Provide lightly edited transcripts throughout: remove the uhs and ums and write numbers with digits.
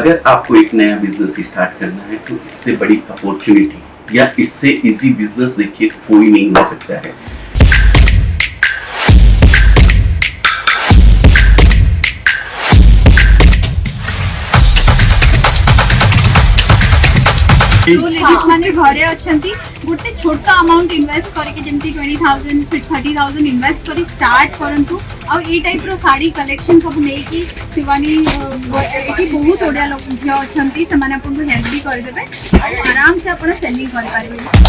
अगर आपको एक नया बिजनेस स्टार्ट करना है तो इससे बड़ी अपॉर्चुनिटी या इससे इजी बिजनेस देखिए कोई नहीं हो सकता है। माने घरे अछंती गोटे छोटा अमाउंट इन्वेस्ट करके जेमती 20,000 30,000 इन्वेस्ट करी स्टार्ट करंतु आ ए टाइप रो साड़ी कलेक्शन सब नै कि शिवानी एठी बहुत ओडिया लोग जे अछंती से माने अपन को हेल्प भी कर देबे आराम से अपन सेलिंग कर पारिबे।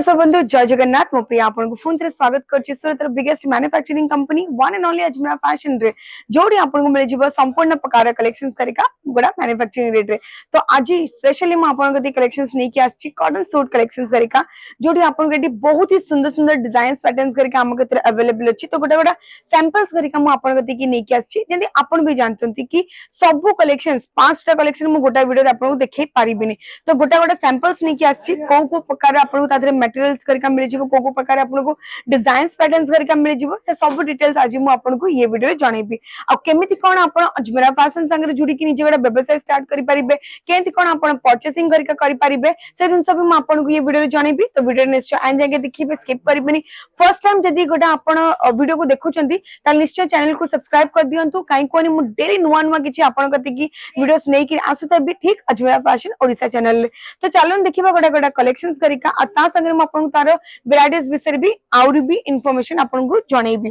बंधु जय जगन्नाथ मो प्रिया आपन को फोन थे स्वागत करछि Surat biggest manufacturing company one and only Ajmera fashion रे जोड़ी आपन को मिल जिवो संपूर्ण प्रकार कलेक्शंस करिका गुडा मैन्युफैक्चरिंग रेट रे। तो आज स्पेशली म आपन को दी कलेक्शंस नै कि आछि कॉटन सूट कलेक्शंस करिका जोड़ी आपन को बहुत ही सुंदर सुंदर डिजाइन्स पैटर्न्स करिका हम के अवेलेबल अछि। तो गोटा गोटा सैंपल्स करिका म आपन को दी कि नै कि आछि जंदी आपन भी जानतंती कि सब कलेक्शंस पांचटा कलेक्शन म गोटा वीडियो रे आपन को देखै पारिबिनी। तो गोटा गोटा सैंपल्स नै कि आछि को प्रकार आपन को तादरे मटेरियल्स करिका मिल जिवो को प्रकार आपन को डिजाइन्स पैटर्न्स करिका मिल जिवो से सब डिटेल्स आज मु आपन को ये वीडियो रे जणैबी। आ केमिति कोन आपन अजमेरा फैशन संगे जुडी कि निजे गोटा व्यवसाय स्टार्ट करि परिबे केंति कोन आपन परचेसिंग करिका करि परिबे से दिन सब मु आपन को ये वीडियो रे जणैबी। तो वीडियो निश्चय आन जाके देखिबे स्किप करिबेनी। फर्स्ट टाइम जदी गोटा आपन वीडियो को देखुचंती त निश्चय चैनल को सब्सक्राइब कर दियंतु काई कोनी मु डेली नुवा नुवा किछि आपन कति की वीडियोस नै कि आसुते भी ठीक अजमेरा फैशन ओडिसा चैनल रे। तो चलन देखिबा गोटा गोटा कलेक्शंस करिका आ ता संगे मु आपन तार वेराइटीज विषय भी आउरी भी इंफॉर्मेशन आपन को जणैबी।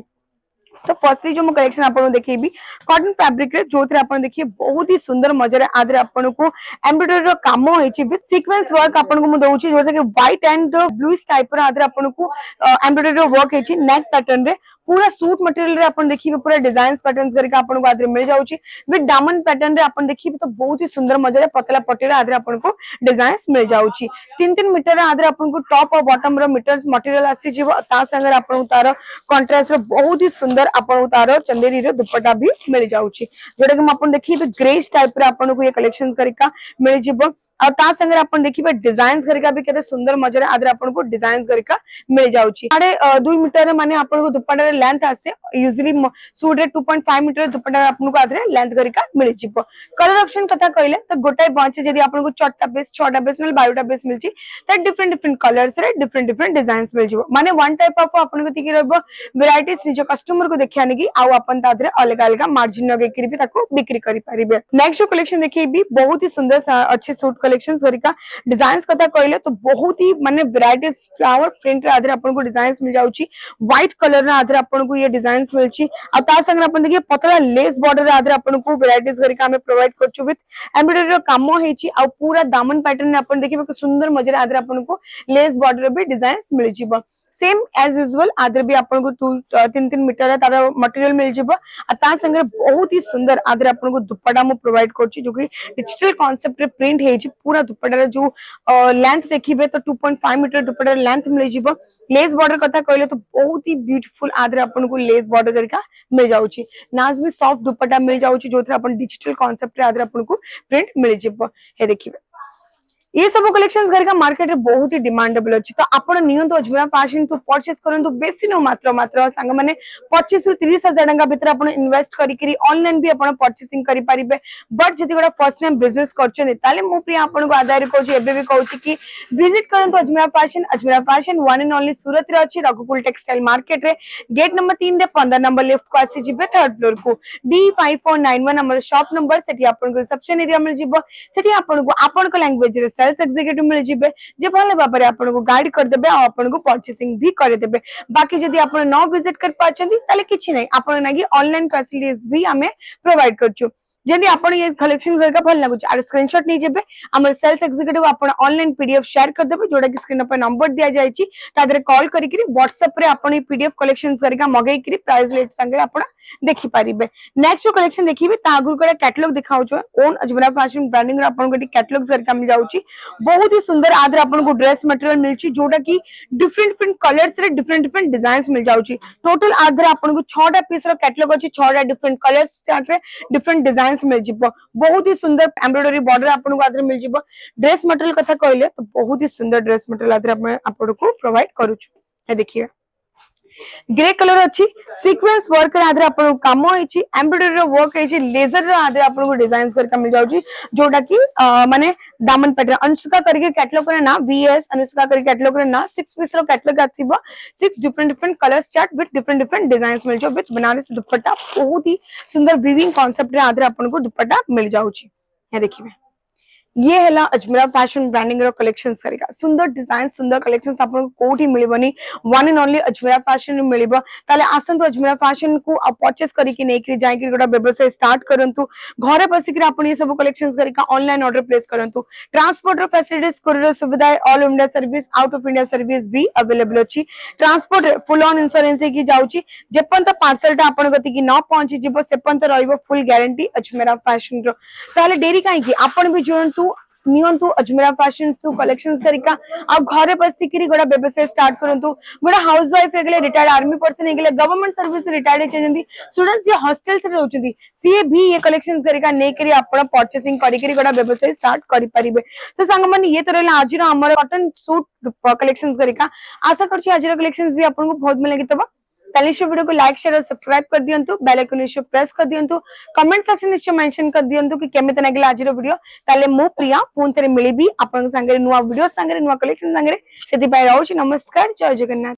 तो फर्स्टली जो मु कलेक्शन आपन देखैबी कॉटन फैब्रिक रे जोथरे आपन देखिए बहुत ही सुंदर मजा रे आदरे आपन को एम्ब्रॉयडरी रो काम होइछि विथ सीक्वेंस वर्क आपन को मु दोउछि जोथे कि व्हाइट एंड ब्लू टाइप रो आदरे आपन को एम्ब्रॉयडरी रो वर्क हेछि नेक पैटर्न रे पूरा सूट मटेरियल रे अपन देखिबे पूरा डिजाइन्स पैटर्न्स करके आपन को आदरे मिल जाउछि विथ डायमंड पैटर्न रे अपन देखिबे तो बहुत ही सुंदर मजा रे पतला पट्टी रे आदरे आपन को डिजाइन्स मिल जाउछि 3-3 मीटर रे आदरे आपन को टॉप और बॉटम रो मीटर्स मटेरियल आसी जिवो ता संगे आपन तार कंट्रास्ट रे बहुत ही सुंदर आपन तार चंदेरी रे दुपट्टा भी मिल जाउछि जोटा कि हम अपन देखिबे ग्रेस टाइप रे आपन को ये कलेक्शंस करिका मिल जिवो और ता संगे अपन देखिबे डिजाइन्स करिका भी केते सुंदर मजा रे आदरे आपन को डिजाइन्स करिका मिल जाउछि। 2.5 मीटर माने आपन को दुपट्टा रे लेंथ आसे यूजुअली सूट रे 2.5 मीटर दुपट्टा आपन को आदरे लेंथ करिका मिल जिवो। कलर ऑप्शन कथा कहले तो गोटाय बंच जदी आपन को 4टा पीस 6टा पीस नल 12टा पीस मिलछि त डिफरेंट डिफरेंट कलर्स रे डिफरेंट डिफरेंट डिजाइन्स मिल जिवो माने वन टाइप ऑफ आपन को तिकी रहबो वैरायटीज निज कस्टमर को देखियानी कि आउ अपन तादरे अलग अलग मार्जिन लगे करी भी ताको बिक्री करि परिबे। नेक्स्ट कलेक्शन देखिबी बहुत ही सुंदर अच्छे सूट कलेक्शंस करिका डिजाइन्स कथा कहले तो बहुत ही माने वैरायटीज फ्लावर प्रिंट रे आदरे आपन को डिजाइन्स मिल जाउछि व्हाइट कलर रे आदरे आपन को ये डिजाइन्स मिलछि आ ता संगे अपन देखिए पतला लेस बॉर्डर रे आदरे आपन को वैरायटीज करिका हमें प्रोवाइड करछु विथ एम्ब्रॉयडरी रो काम हेछि आ पूरा दामन पैटर्न रे अपन देखिबे सुंदर मजे रे आदरे आपन को लेस बॉर्डर रे भी डिजाइन्स मिल जिवो। सेम एज यूजुअल आदर भी आपन को 3-3 मीटर तार मटेरियल मिल जिवो आ ता संगे बहुत ही सुंदर आदर आपन को दुपट्टा मु प्रोवाइड करछि जो कि डिजिटल कांसेप्ट रे प्रिंट हेछि पूरा दुपट्टा रे जो लेंथ देखिबे तो 2.5 मीटर दुपट्टा लेंथ मिल जिवो। लेस बॉर्डर कथा कहले तो बहुत ही ब्यूटीफुल आदर आपन को लेस बॉर्डर करिका मिल जाउछि नाज भी सॉफ्ट दुपट्टा मिल जाउछि जोथरे अपन डिजिटल कांसेप्ट रे आदर आपन को प्रिंट मिल जिवो। हे देखिबे ये सब कलेक्शंस करिका मार्केट रे बहुत ही डिमांडेबल अछि। तो आपण नियंतो अजमेरा फैशन तो परचेस करंतु बेसी न मात्र संग माने 25 रु 30 हजार टका भीतर आपण इन्वेस्ट करी ऑनलाइन भी आपण परचेसिंग करि परिबे। बट जति गोटा फर्स्ट टाइम बिजनेस करछने ताले मु प्रिय आपण को आधार कहूची एबे भी कहूची कि विजिट करंतु Ajmera fashion one and only Surat रे अछि रघुकुल टेक्सटाइल मार्केट रे गेट नंबर 3 रे 15 नंबर लेफ्ट को आसी जिबे थर्ड फ्लोर को D5491 नंबर शॉप नंबर सेठी आपण को रिसेप्शन एरिया मिल जिवो सेठी आपण को लैंग्वेज रे सेल्स एग्जीक्यूटिव मिल जिबे जे भले बाबरे आपन को गाइड कर देबे आ आपन को परचेसिंग भी कर देबे। बाकी जदी आपन न विजिट कर पाछंती ताले किछि नै आपन नागी ऑनलाइन फैसिलिटीज भी हमें प्रोवाइड करछु। जदी आपण ये कलेक्शन जरका भल लागु आ स्क्रीनशॉट नै जेबे हमर सेल्स एग्जीक्यूटिव आपण ऑनलाइन पीडीएफ शेयर कर देबे जोडा कि स्क्रीन पर नंबर दिया जाय छी तादरे कॉल करी कि व्हाट्सएप रे आपण ई पीडीएफ कलेक्शन जरका मगै कि प्राइस रेट संगे आपण देखि पारिबे। नेक्स्ट जो कलेक्शन देखिबे ता आगु करे कैटलॉग दिखाउ छ ओन अजमेरा फैशन ब्रांडिंग रे आपण को कैटलॉग जरका मिल जाउची बहुत ही सुंदर आदर आपण को ड्रेस मटेरियल मिलची जोडा कि डिफरेंट डिफरेंट कलर्स रे डिफरेंट डिफरेंट डिजाइन्स मिल जाउची। टोटल आदर आपण को 6टा पीस रो कैटलॉग अछि 6टा डिफरेंट कलर्स चार्ट रे डिफरेंट डिजाइन्स डिजाइन्स मिल जिवो बहुत ही सुंदर एम्ब्रॉयडरी बॉर्डर आपन को आदरे मिल जिवो ड्रेस मटेरियल कथा कहले तो बहुत ही सुंदर ड्रेस मटेरियल आदरे आपन को प्रोवाइड करू छु ए देखिए ग्रे कलर अच्छी सीक्वेंस वर्क रे आदरे आपन काम होइची एम्ब्रॉयडरी रो वर्क होइची लेजर रे आदरे आपन को डिजाइन्स करके मिल जाउची जोटा की माने दामन पैटर्न अनुष्का करके कैटलॉग रे ना वीएस अनुष्का करके कैटलॉग रे ना 6 पीस रो कैटलॉग आथिबो 6 different colours chart with different designs मिल जो विथ बनारसी दुपट्टा बहुत ही सुंदर वीविंग कांसेप्ट रे आदरे आपन को दुपट्टा मिल जाउची ये देखिए ये है अजमेरा फैशन ब्रांडिंग रो कलेक्शंस करेगा सुंदर डिजाइन सुंदर कलेक्शंस आपन को कोठी मिलिबनी one and only Ajmera fashion मिलिबो ताले आसंतु अजमेरा फैशन को आप परचेस करी कि नै कि जाय कि गोटा व्यवसाय स्टार्ट करंतु घरे बसी कि आपन ये सब कलेक्शंस करिका ऑनलाइन ऑर्डर प्लेस करंतु ट्रांसपोर्ट रो फैसिलिटीज कोरियर सुविधा all India service out of India service भी अवेलेबल अछि ट्रांसपोर्ट फुल ऑन इंश्योरेंस की जाउची जेपंत पार्सल टा आपन गति कि न पहुंची जिवो सेपंत रहइबो फुल गारंटी अजमेरा फैशन रो ताले देरी काई कि आपन भी जोंतु नियंतु अजमेरा फैशन टू कलेक्शंस करिका अब घरे बसी कि गोटा व्यवसाय स्टार्ट करंतु गोटा हाउस वाइफ हेगले रिटायर्ड आर्मी पर्सन हेगले गवर्नमेंट सर्विस रिटायर्ड चेजंती स्टूडेंट्स ये हॉस्टल से रहउचंती सीए भी ये कलेक्शंस करिका नै करी आपण परचेसिंग करी करी गोटा व्यवसाय स्टार्ट करि परिबे तो संग मन ये तो रहला आज हमर कॉटन सूट कलेक्शंस करिका आशा करछि आज कलेक्शंस भी आपन को बहुत मन लगितबा ताले इस वीडियो को लाइक शेयर और सब्सक्राइब कर दियंतु बेल आइकन निश्चय प्रेस कर दियंतु कमेंट सेक्शन निश्चय मेंशन कर दियंतु कि केमिते लागला आज वीडियो ताले मो प्रिया फोन तरे मिलिबी आपन संगे नुवा वीडियो संगे नुवा कलेक्शन संगे सेति पाइ रहउछि नमस्कार जय जगन्नाथ।